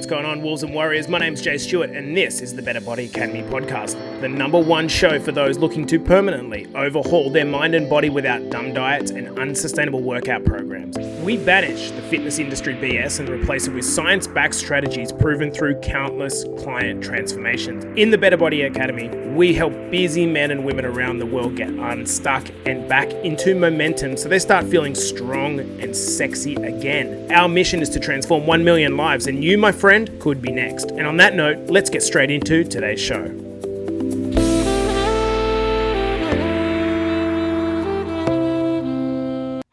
What's going on, Wolves and Warriors? My name's Jay Stewart, and this is the Better Body Academy podcast, the #1 show for those looking to permanently overhaul their mind and body without dumb diets and unsustainable workout programs. We banish the fitness industry BS and replace it with science-backed strategies proven through countless client transformations. In the Better Body Academy, we help busy men and women around the world get unstuck and back into momentum so they start feeling strong and sexy again. Our mission is to transform 1 million lives, and you, my friend, could be next. And on that note, let's get straight into today's show.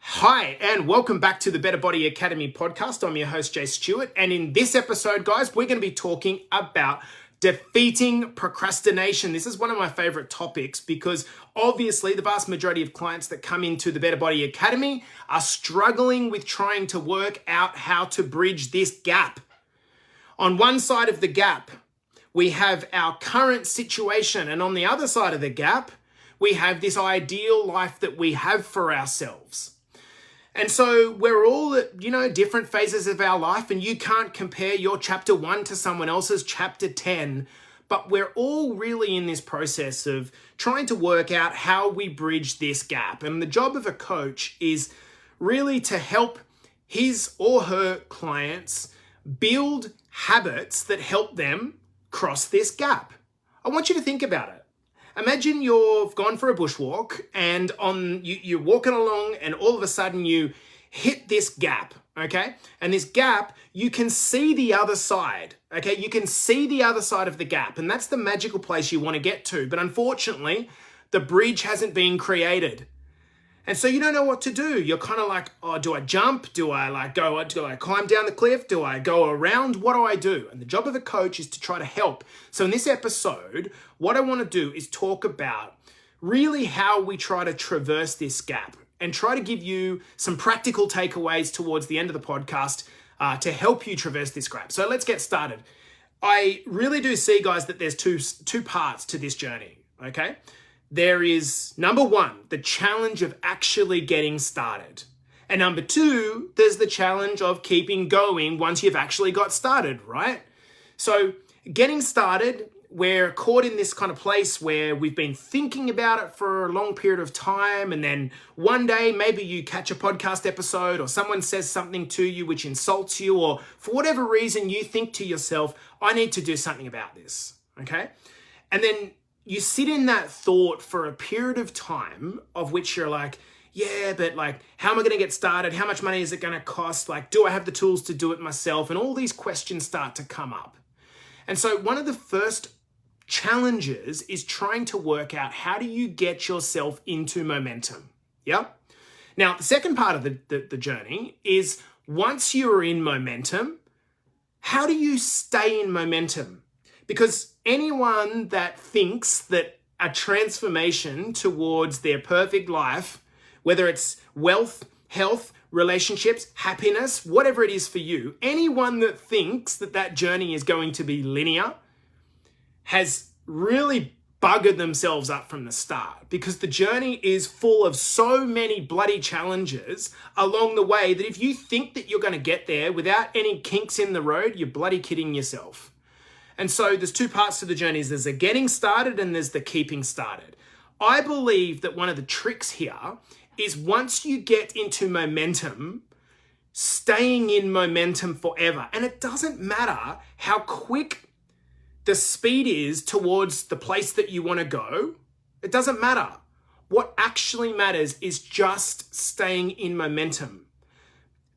Hi, and welcome back to the Better Body Academy podcast. I'm your host, Jay Stewart, and in this episode, guys, we're going to be talking about defeating procrastination. This is one of my favorite topics because obviously the vast majority of clients that come into the Better Body Academy are struggling with trying to work out how to bridge this gap. On one side of the gap, we have our current situation, and on the other side of the gap, we have this ideal life that we have for ourselves. And so we're all at, different phases of our life, and you can't compare your chapter 1 to someone else's chapter 10, but we're all really in this process of trying to work out how we bridge this gap. And the job of a coach is really to help his or her clients build habits that help them cross this gap. I want you to think about it. Imagine you've gone for a bushwalk and you're walking along and all of a sudden you hit this gap, okay? And this gap, you can see the other side, okay? You can see the other side of the gap, and that's the magical place you want to get to. But unfortunately, the bridge hasn't been created. And so you don't know what to do. You're kind of like, oh, do I jump? Do I climb down the cliff? Do I go around? What do I do? And the job of a coach is to try to help. So in this episode, what I want to do is talk about really how we try to traverse this gap and try to give you some practical takeaways towards the end of the podcast to help you traverse this gap. So let's get started. I really do see, guys, that there's two parts to this journey, okay? There is, number 1, the challenge of actually getting started. And number 2, there's the challenge of keeping going once you've actually got started, right? So getting started, we're caught in this kind of place where we've been thinking about it for a long period of time. And then one day, maybe you catch a podcast episode or someone says something to you which insults you, or for whatever reason, you think to yourself, I need to do something about this, okay? And then you sit in that thought for a period of time of which you're like, yeah, but how am I going to get started? How much money is it going to cost? Do I have the tools to do it myself? And all these questions start to come up. And so one of the first challenges is trying to work out how do you get yourself into momentum? Yeah. Now, the second part of the journey is once you're in momentum, how do you stay in momentum? Because anyone that thinks that a transformation towards their perfect life, whether it's wealth, health, relationships, happiness, whatever it is for you, anyone that thinks that journey is going to be linear has really buggered themselves up from the start, because the journey is full of so many bloody challenges along the way that if you think that you're going to get there without any kinks in the road, you're bloody kidding yourself. And so there's 2 parts to the journey. There's the getting started and there's the keeping started. I believe that one of the tricks here is once you get into momentum, staying in momentum forever. And it doesn't matter how quick the speed is towards the place that you want to go. It doesn't matter. What actually matters is just staying in momentum.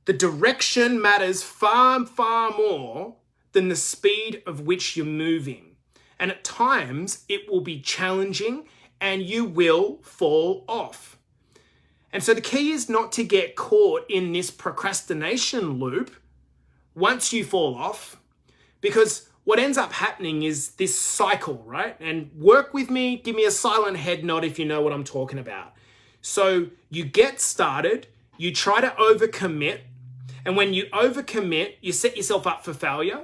The direction matters far, far more than the speed of which you're moving. And at times it will be challenging and you will fall off. And so the key is not to get caught in this procrastination loop once you fall off, because what ends up happening is this cycle, right? And work with me, give me a silent head nod if you know what I'm talking about. So you get started, you try to overcommit, and when you overcommit, you set yourself up for failure.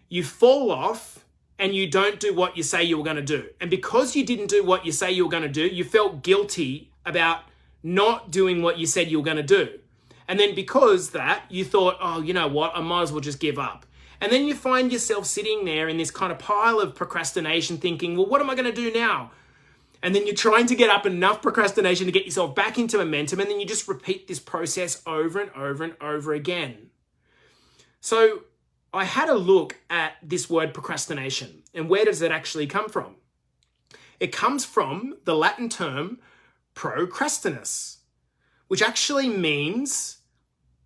You fall off and you don't do what you say you were going to do. And because you didn't do what you say you were going to do, you felt guilty about not doing what you said you were going to do. And then because that, you thought, oh, you know what? I might as well just give up. And then you find yourself sitting there in this kind of pile of procrastination thinking, well, what am I going to do now? And then you're trying to get up enough procrastination to get yourself back into momentum. And then you just repeat this process over and over and over again. So I had a look at this word procrastination. And where does it actually come from? It comes from the Latin term procrastinus, which actually means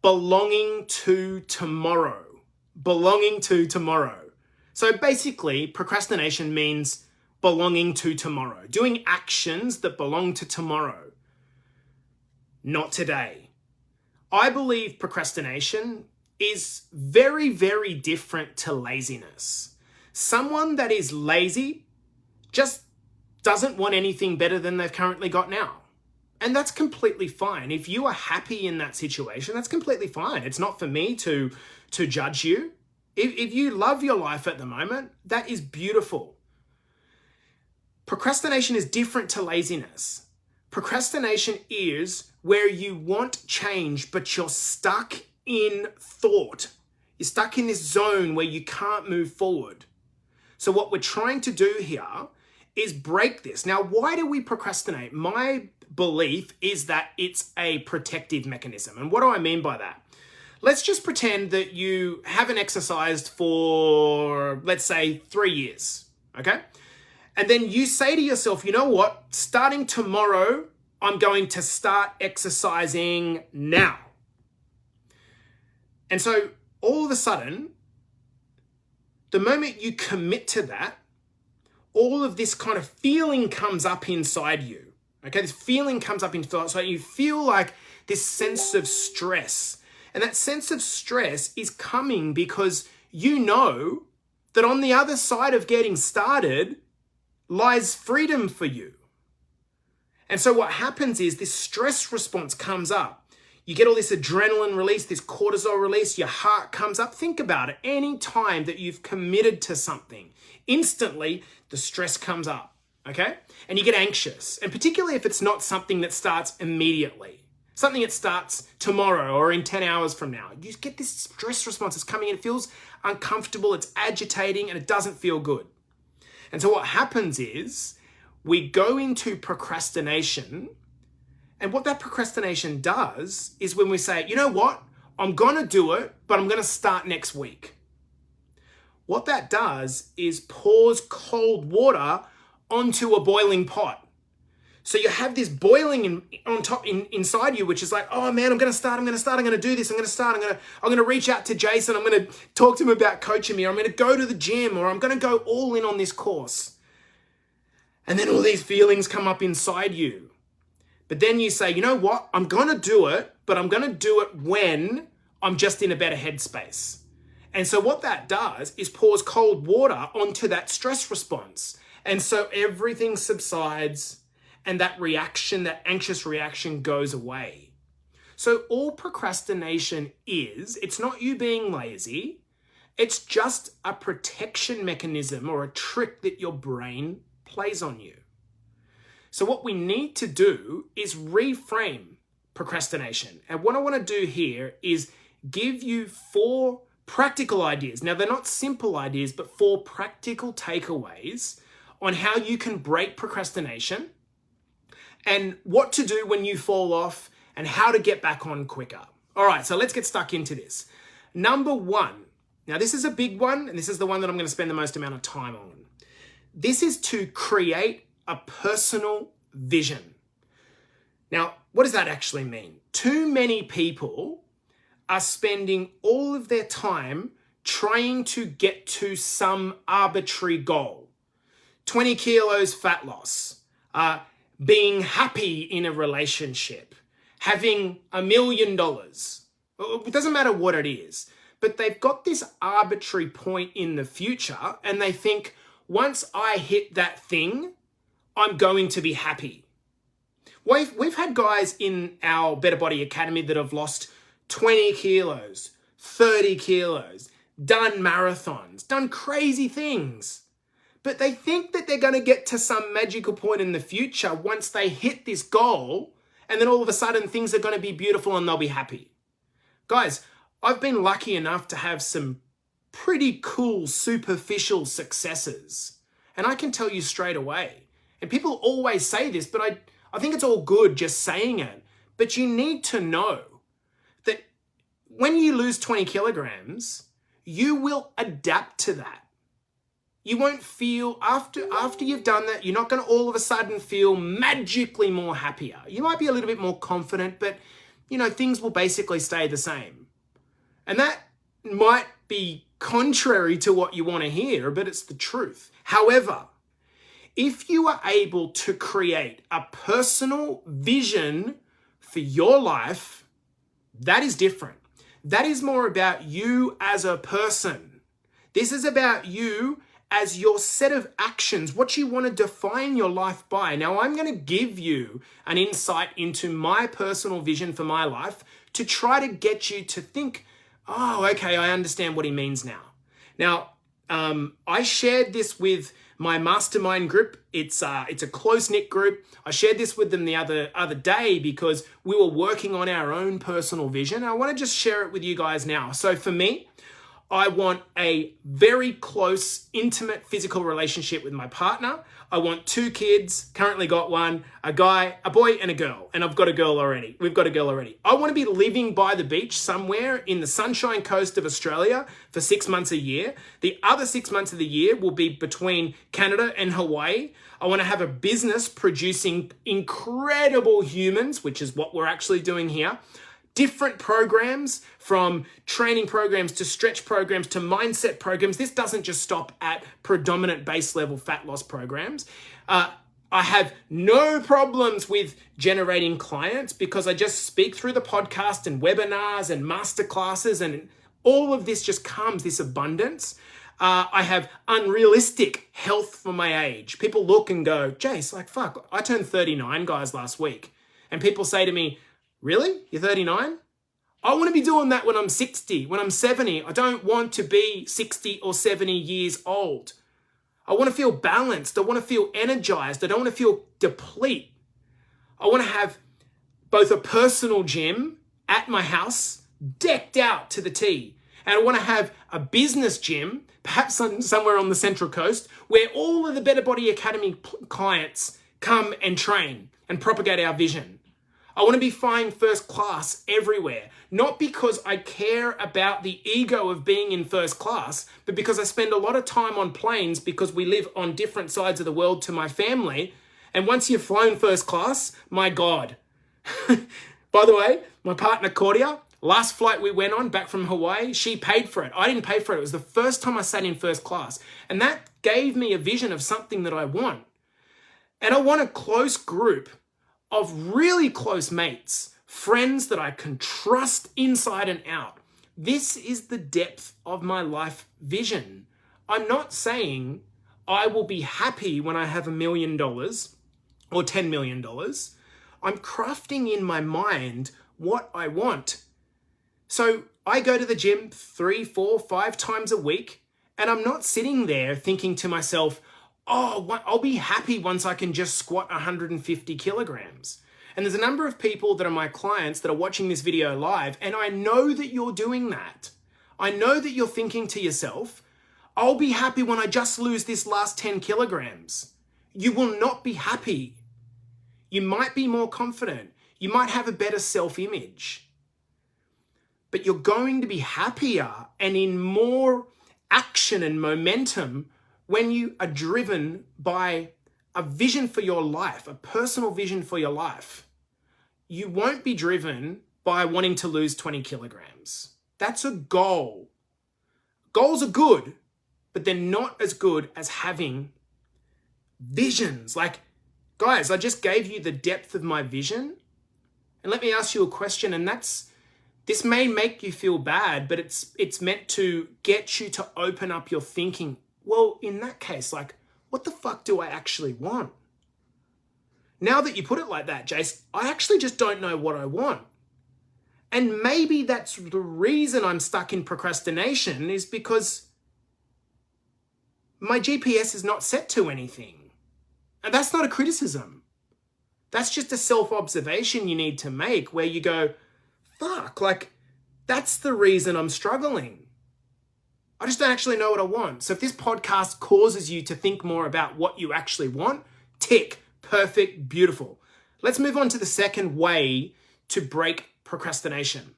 belonging to tomorrow. Belonging to tomorrow. So basically, procrastination means belonging to tomorrow, doing actions that belong to tomorrow, not today. I believe procrastination is very, very different to laziness. Someone that is lazy just doesn't want anything better than they've currently got now. And that's completely fine. If you are happy in that situation, that's completely fine. It's not for me to judge you. If you love your life at the moment, that is beautiful. Procrastination is different to laziness. Procrastination is where you want change, but you're stuck in thought. You're stuck in this zone where you can't move forward. So what we're trying to do here is break this. Now, why do we procrastinate? My belief is that it's a protective mechanism. And what do I mean by that? Let's just pretend that you haven't exercised for, let's say, 3 years, okay? And then you say to yourself, you know what? Starting tomorrow, I'm going to start exercising now. And so all of a sudden, the moment you commit to that, all of this kind of feeling comes up inside you. Okay, this feeling comes up inside you. You feel like this sense of stress. And that sense of stress is coming because you know that on the other side of getting started lies freedom for you. And so what happens is this stress response comes up. You get all this adrenaline release, this cortisol release, your heart comes up. Think about it. Any time that you've committed to something, instantly the stress comes up, okay? And you get anxious. And particularly if it's not something that starts immediately, something that starts tomorrow or in 10 hours from now. You get this stress response that's coming in. It feels uncomfortable, it's agitating, and it doesn't feel good. And so what happens is we go into procrastination. And what that procrastination does is when we say, you know what, I'm going to do it, but I'm going to start next week. What that does is pours cold water onto a boiling pot. So you have this boiling on top inside you, which is like, oh man, I'm going to start, I'm going to do this, I'm going to reach out to Jason, I'm going to talk to him about coaching me, or I'm going to go to the gym, or I'm going to go all in on this course. And then all these feelings come up inside you. But then you say, you know what, I'm going to do it, but I'm going to do it when I'm just in a better headspace. And so what that does is pours cold water onto that stress response. And so everything subsides and that reaction, that anxious reaction goes away. So all procrastination is, it's not you being lazy, it's just a protection mechanism or a trick that your brain plays on you. So what we need to do is reframe procrastination. And what I want to do here is give you 4 practical ideas. Now, they're not simple ideas, but 4 practical takeaways on how you can break procrastination and what to do when you fall off and how to get back on quicker. All right, so let's get stuck into this. Number 1. Now, this is a big one, and this is the one that I'm going to spend the most amount of time on. This is to create a personal vision. Now, what does that actually mean? Too many people are spending all of their time trying to get to some arbitrary goal. 20 kilos fat loss, being happy in a relationship, having $1 million. It doesn't matter what it is, but they've got this arbitrary point in the future and they think, once I hit that thing, I'm going to be happy. We've had guys in our Better Body Academy that have lost 20 kilos, 30 kilos, done marathons, done crazy things. But they think that they're going to get to some magical point in the future once they hit this goal, and then all of a sudden things are going to be beautiful and they'll be happy. Guys, I've been lucky enough to have some pretty cool, superficial successes. And I can tell you straight away, and people always say this, but I think it's all good just saying it. But you need to know that when you lose 20 kilograms, you will adapt to that. You won't feel, after you've done that, you're not going to all of a sudden feel magically more happier. You might be a little bit more confident, but things will basically stay the same. And that might be contrary to what you want to hear, but it's the truth. However, if you are able to create a personal vision for your life, that is different. That is more about you as a person. This is about you as your set of actions, what you want to define your life by. Now, I'm going to give you an insight into my personal vision for my life to try to get you to think, oh, okay, I understand what he means now. Now, I shared this with my mastermind group. It's a close-knit group. I shared this with them the other day because we were working on our own personal vision. I want to just share it with you guys now. So for me, I want a very close, intimate physical relationship with my partner. I want 2 kids, currently got one, a boy and a girl. And I've got a girl already. We've got a girl already. I want to be living by the beach somewhere in the Sunshine Coast of Australia for 6 months a year. The other 6 months of the year will be between Canada and Hawaii. I want to have a business producing incredible humans, which is what we're actually doing here. Different programs, from training programs to stretch programs to mindset programs. This doesn't just stop at predominant base level fat loss programs. I have no problems with generating clients because I just speak through the podcast and webinars and masterclasses, and all of this just comes, this abundance. I have unrealistic health for my age. People look and go, Jace, like, fuck, I turned 39, guys, last week. And people say to me, really? You're 39? I want to be doing that when I'm 60, when I'm 70. I don't want to be 60 or 70 years old. I want to feel balanced. I want to feel energized. I don't want to feel deplete. I want to have both a personal gym at my house, decked out to the T. And I want to have a business gym, perhaps somewhere on the Central Coast, where all of the Better Body Academy clients come and train and propagate our vision. I want to be flying first class everywhere, not because I care about the ego of being in first class, but because I spend a lot of time on planes because we live on different sides of the world to my family. And once you've flown first class, my God. By the way, my partner Claudia, last flight we went on back from Hawaii, she paid for it. I didn't pay for it. It was the first time I sat in first class. And that gave me a vision of something that I want. And I want a close group of really close mates, friends that I can trust inside and out. This is the depth of my life vision. I'm not saying I will be happy when I have $1 million or $10 million. I'm crafting in my mind what I want. So I go to the gym 3, 4, 5 times a week, and I'm not sitting there thinking to myself, oh, I'll be happy once I can just squat 150 kilograms. And there's a number of people that are my clients that are watching this video live, and I know that you're doing that. I know that you're thinking to yourself, I'll be happy when I just lose this last 10 kilograms. You will not be happy. You might be more confident. You might have a better self-image. But you're going to be happier and in more action and momentum when you are driven by a vision for your life, a personal vision for your life. You won't be driven by wanting to lose 20 kilograms. That's a goal. Goals are good, but they're not as good as having visions. Like, guys, I just gave you the depth of my vision. And let me ask you a question, and this may make you feel bad, but it's meant to get you to open up your thinking. Well, in that case, like, what the fuck do I actually want? Now that you put it like that, Jace, I actually just don't know what I want. And maybe that's the reason I'm stuck in procrastination, is because my GPS is not set to anything. And that's not a criticism. That's just a self-observation you need to make, where you go, fuck, like, that's the reason I'm struggling. I just don't actually know what I want. So if this podcast causes you to think more about what you actually want, tick, perfect, beautiful. Let's move on to the second way to break procrastination.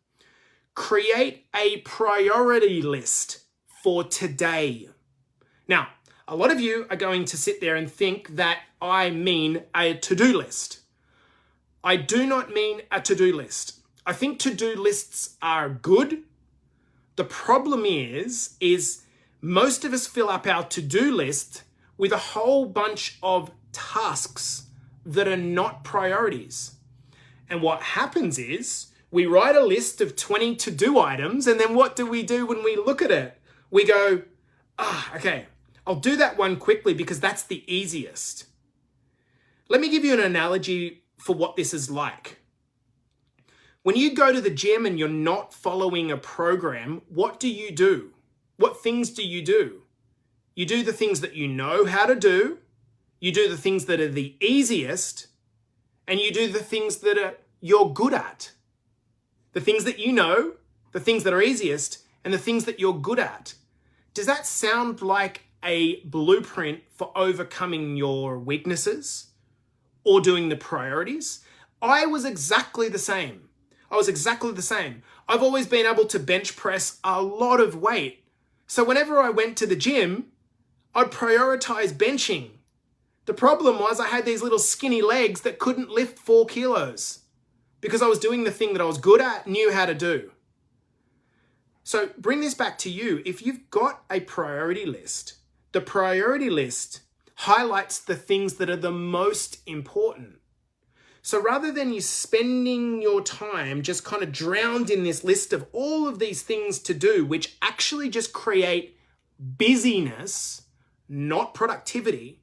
Create a priority list for today. Now, a lot of you are going to sit there and think that I mean a to-do list. I do not mean a to-do list. I think to-do lists are good. The problem is most of us fill up our to-do list with a whole bunch of tasks that are not priorities. And what happens is we write a list of 20 to-do items, and then what do we do when we look at it? We go, okay, I'll do that one quickly because that's the easiest. Let me give you an analogy for what this is like. When you go to the gym and you're not following a program, what do? What things do? You do the things that you know how to do, you do the things that are the easiest, and you do the things that you're good at. The things that you know, the things that are easiest, and the things that you're good at. Does that sound like a blueprint for overcoming your weaknesses or doing the priorities? I was exactly the same. I've always been able to bench press a lot of weight. So whenever I went to the gym, I'd prioritize benching. The problem was I had these little skinny legs that couldn't lift 4 kilos because I was doing the thing that I was good at, knew how to do. So bring this back to you. If you've got a priority list, the priority list highlights the things that are the most important. So rather than you spending your time just kind of drowned in this list of all of these things to do, which actually just create busyness, not productivity,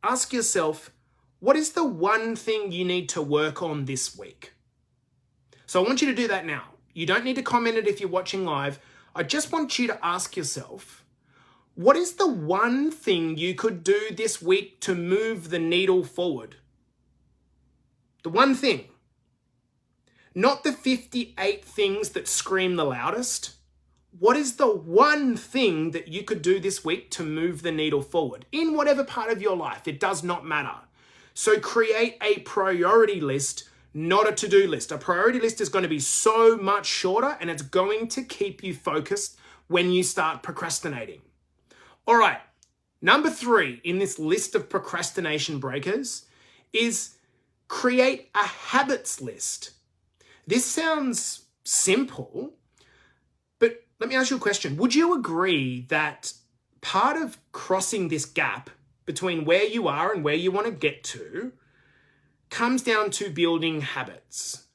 ask yourself, what is the one thing you need to work on this week? So I want you to do that now. You don't need to comment it if you're watching live. I just want you to ask yourself, what is the one thing you could do this week to move the needle forward? The one thing. Not the 58 things that scream the loudest. What is the one thing that you could do this week to move the needle forward? In whatever part of your life, it does not matter. So create a priority list, not a to-do list. A priority list is going to be so much shorter and it's going to keep you focused when you start procrastinating. All right, number 3 in this list of procrastination breakers is create a habits list. This sounds simple, but let me ask you a question. Would you agree that part of crossing this gap between where you are and where you want to get to comes down to building habits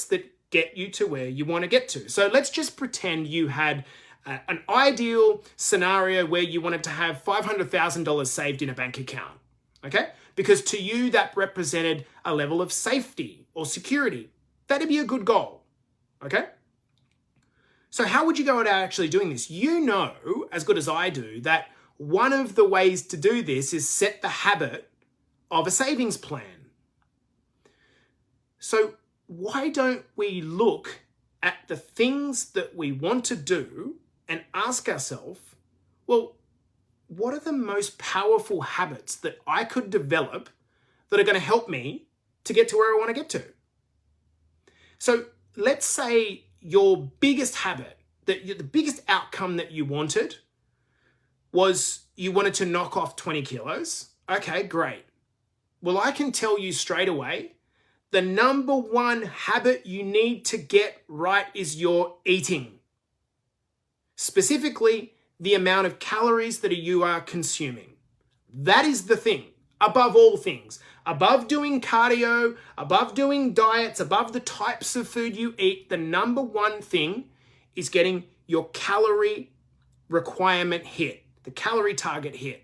that get you to where you want to get to? So let's just pretend you had an ideal scenario where you wanted to have $500,000 saved in a bank account, okay? Because to you, that represented a level of safety or security. That'd be a good goal, okay? So how would you go about actually doing this? You know, as good as I do, that one of the ways to do this is set the habit of a savings plan. So why don't we look at the things that we want to do and ask ourselves, well, what are the most powerful habits that I could develop that are going to help me to get to where I want to get to? So let's say your biggest habit, the biggest outcome that you wanted was you wanted to knock off 20 kilos. Okay, great. Well, I can tell you straight away, the number one habit you need to get right is your eating. Specifically, the amount of calories that you are consuming. That is the thing, above all things. Above doing cardio, above doing diets, above the types of food you eat, the number one thing is getting your calorie requirement hit, the calorie target hit.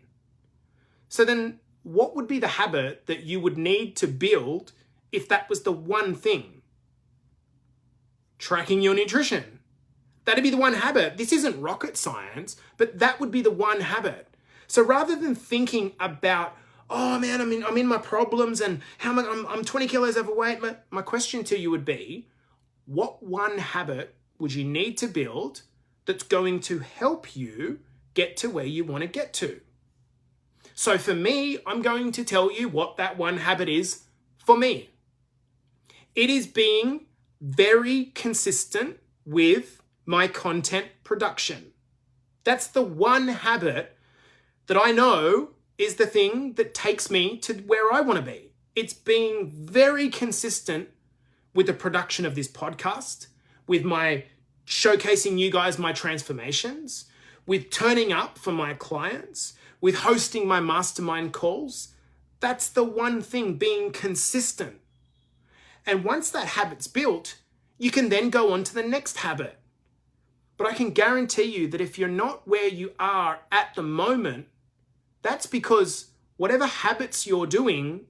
So then what would be the habit that you would need to build if that was the one thing? Tracking your nutrition. That'd be the one habit. This isn't rocket science, but that would be the one habit. So rather than thinking about, oh man, I'm in my problems and I'm 20 kilos overweight, my question to you would be, what one habit would you need to build that's going to help you get to where you want to get to. So for me, I'm going to tell you what that one habit is for me. It is being very consistent with my content production. That's the one habit that I know is the thing that takes me to where I want to be. It's being very consistent with the production of this podcast, with my showcasing you guys my transformations, with turning up for my clients, with hosting my mastermind calls. That's the one thing, being consistent. And once that habit's built, you can then go on to the next habit. But I can guarantee you that if you're not where you are at the moment, that's because whatever habits you're doing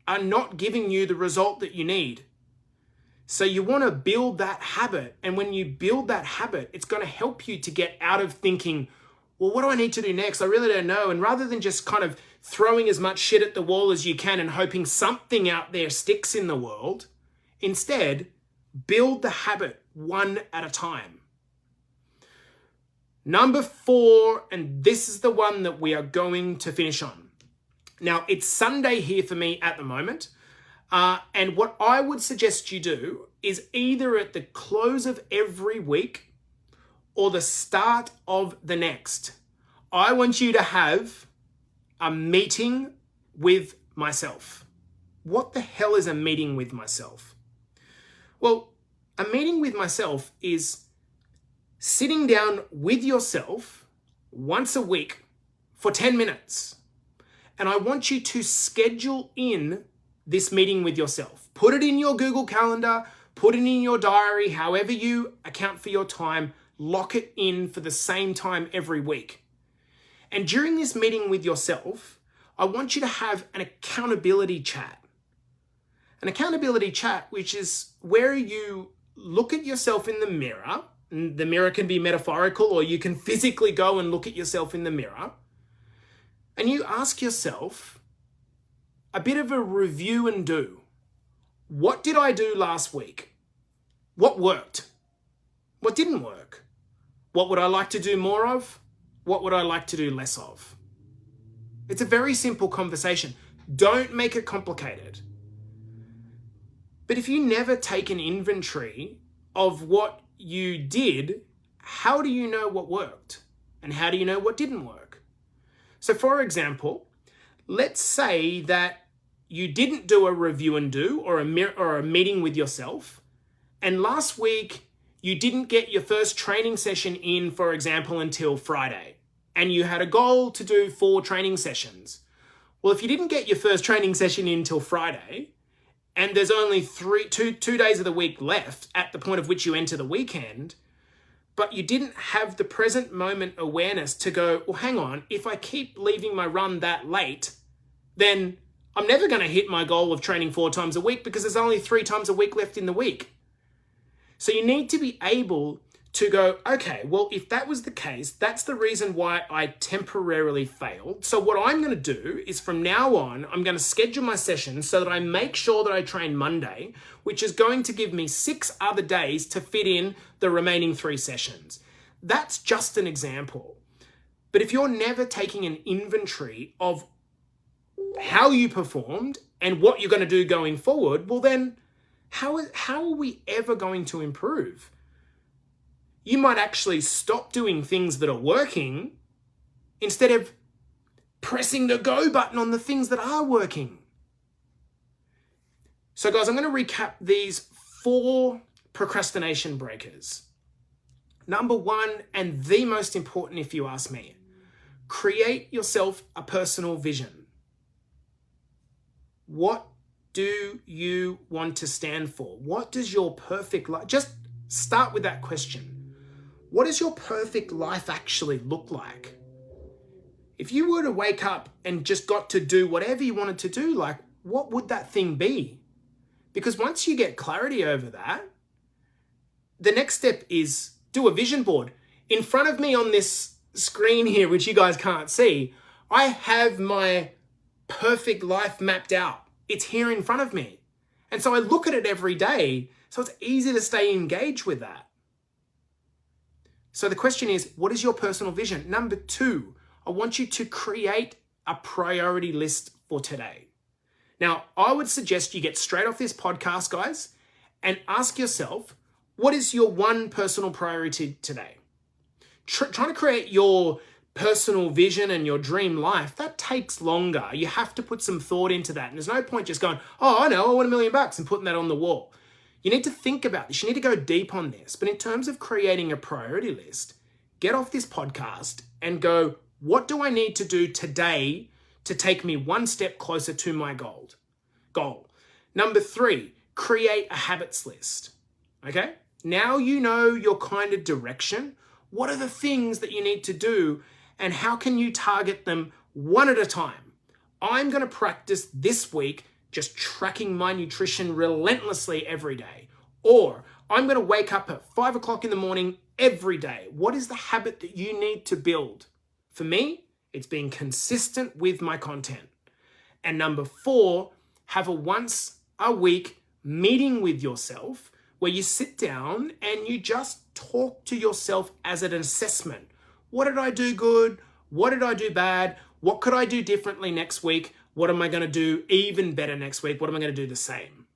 are not giving you the result that you need. So you want to build that habit. And when you build that habit, it's going to help you to get out of thinking, well, what do I need to do next? I really don't know. And rather than just kind of throwing as much shit at the wall as you can and hoping something out there sticks in the world, instead, build the habit one at a time. Number 4, and this is the one that we are going to finish on. Now, it's Sunday here for me at the moment. And what I would suggest you do is either at the close of every week or the start of the next, I want you to have a meeting with myself. What the hell is a meeting with myself? Well, a meeting with myself is sitting down with yourself once a week for 10 minutes. And I want you to schedule in this meeting with yourself. Put it in your Google Calendar, put it in your diary, however you account for your time, lock it in for the same time every week. And during this meeting with yourself, I want you to have an accountability chat. An accountability chat, which is where you look at yourself in the mirror. And the mirror can be metaphorical, or you can physically go and look at yourself in the mirror. And you ask yourself a bit of a review and do. What did I do last week? What worked? What didn't work? What would I like to do more of? What would I like to do less of? It's a very simple conversation. Don't make it complicated. But if you never take an inventory of what you did, how do you know what worked? And how do you know what didn't work? So for example, let's say that you didn't do a review and do or a meeting with yourself, and last week you didn't get your first training session in, for example, until Friday, and you had a goal to do 4 training sessions. Well, if you didn't get your first training session in until Friday, and there's only two days of the week left at the point of which you enter the weekend, but you didn't have the present moment awareness to go, well, hang on, if I keep leaving my run that late, then I'm never going to hit my goal of training 4 times a week because there's only 3 times a week left in the week. So you need to be able to go, okay, well, if that was the case, that's the reason why I temporarily failed. So what I'm going to do is from now on, I'm going to schedule my sessions so that I make sure that I train Monday, which is going to give me 6 other days to fit in the remaining 3 sessions. That's just an example. But if you're never taking an inventory of how you performed and what you're going to do going forward, well then, how are we ever going to improve? You might actually stop doing things that are working instead of pressing the go button on the things that are working. So guys, I'm going to recap these 4 procrastination breakers. Number 1, and the most important if you ask me, create yourself a personal vision. What do you want to stand for? What does your perfect life, just start with that question. What does your perfect life actually look like? If you were to wake up and just got to do whatever you wanted to do, like, what would that thing be? Because once you get clarity over that, the next step is do a vision board. In front of me on this screen here, which you guys can't see, I have my perfect life mapped out. It's here in front of me. And so I look at it every day, so it's easy to stay engaged with that. So the question is, what is your personal vision? Number 2, I want you to create a priority list for today. Now, I would suggest you get straight off this podcast, guys, and ask yourself, what is your one personal priority today? Trying to create your personal vision and your dream life, that takes longer. You have to put some thought into that. And there's no point just going, oh, I know, I want $1 million and putting that on the wall. You need to think about this. You need to go deep on this. But in terms of creating a priority list, get off this podcast and go, what do I need to do today to take me one step closer to my goal? Number 3, create a habits list. Okay? Now you know your kind of direction. What are the things that you need to do and how can you target them one at a time? I'm going to practice this week just tracking my nutrition relentlessly every day. Or I'm going to wake up at 5 o'clock in the morning every day. What is the habit that you need to build? For me, it's being consistent with my content. And number 4, have a once a week meeting with yourself where you sit down and you just talk to yourself as an assessment. What did I do good? What did I do bad? What could I do differently next week? What am I going to do even better next week? What am I going to do the same?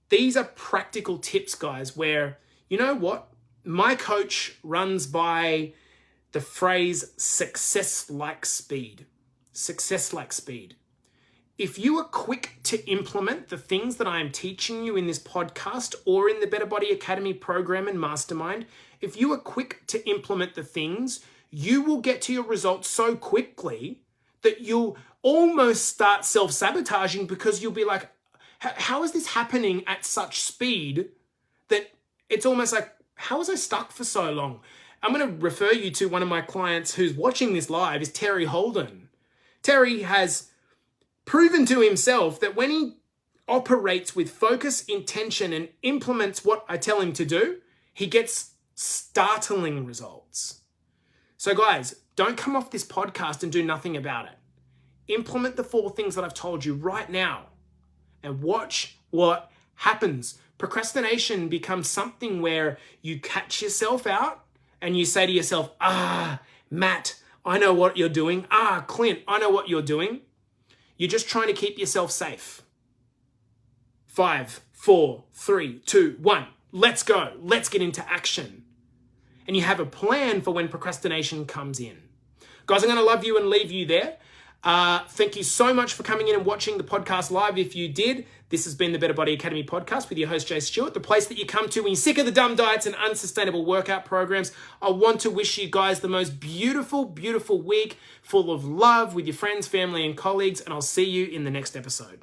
These are practical tips, guys, where, you know what? My coach runs by the phrase success like speed. Success like speed. If you are quick to implement the things that I am teaching you in this podcast or in the Better Body Academy program and mastermind, if you are quick to implement the things, you will get to your results so quickly that you'll almost start self-sabotaging because you'll be like, how is this happening at such speed that it's almost like, how was I stuck for so long? I'm going to refer you to one of my clients who's watching this live, is Terry Holden. Terry has proven to himself that when he operates with focus, intention, and implements what I tell him to do, he gets startling results. So guys, don't come off this podcast and do nothing about it. Implement the 4 things that I've told you right now and watch what happens. Procrastination becomes something where you catch yourself out and you say to yourself, Matt, I know what you're doing. Clint, I know what you're doing. You're just trying to keep yourself safe. 5, 4, 3, 2, 1. Let's go. Let's get into action. And you have a plan for when procrastination comes in. Guys, I'm going to love you and leave you there. Thank you so much for coming in and watching the podcast live. If you did, this has been the Better Body Academy podcast with your host, Jay Stewart, the place that you come to when you're sick of the dumb diets and unsustainable workout programs. I want to wish you guys the most beautiful, beautiful week full of love with your friends, family, and colleagues, and I'll see you in the next episode.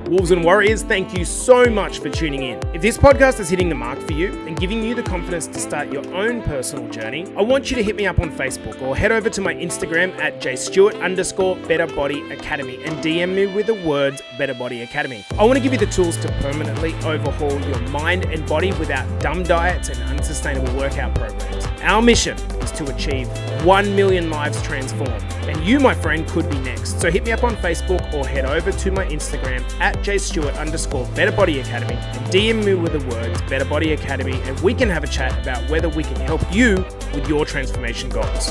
Wolves and Warriors, thank you so much for tuning in. If this podcast is hitting the mark for you and giving you the confidence to start your own personal journey, I want you to hit me up on Facebook or head over to my Instagram at jstewart_BetterBodyAcademy and DM me with the words Better Body Academy. I want to give you the tools to permanently overhaul your mind and body without dumb diets and unsustainable workout programs. Our mission is to achieve 1 million lives transformed, and you, my friend, could be next. So hit me up on Facebook or head over to my Instagram at jstewart_BetterBodyAcademy and DM me with the words Better Body Academy, and we can have a chat about whether we can help you with your transformation goals.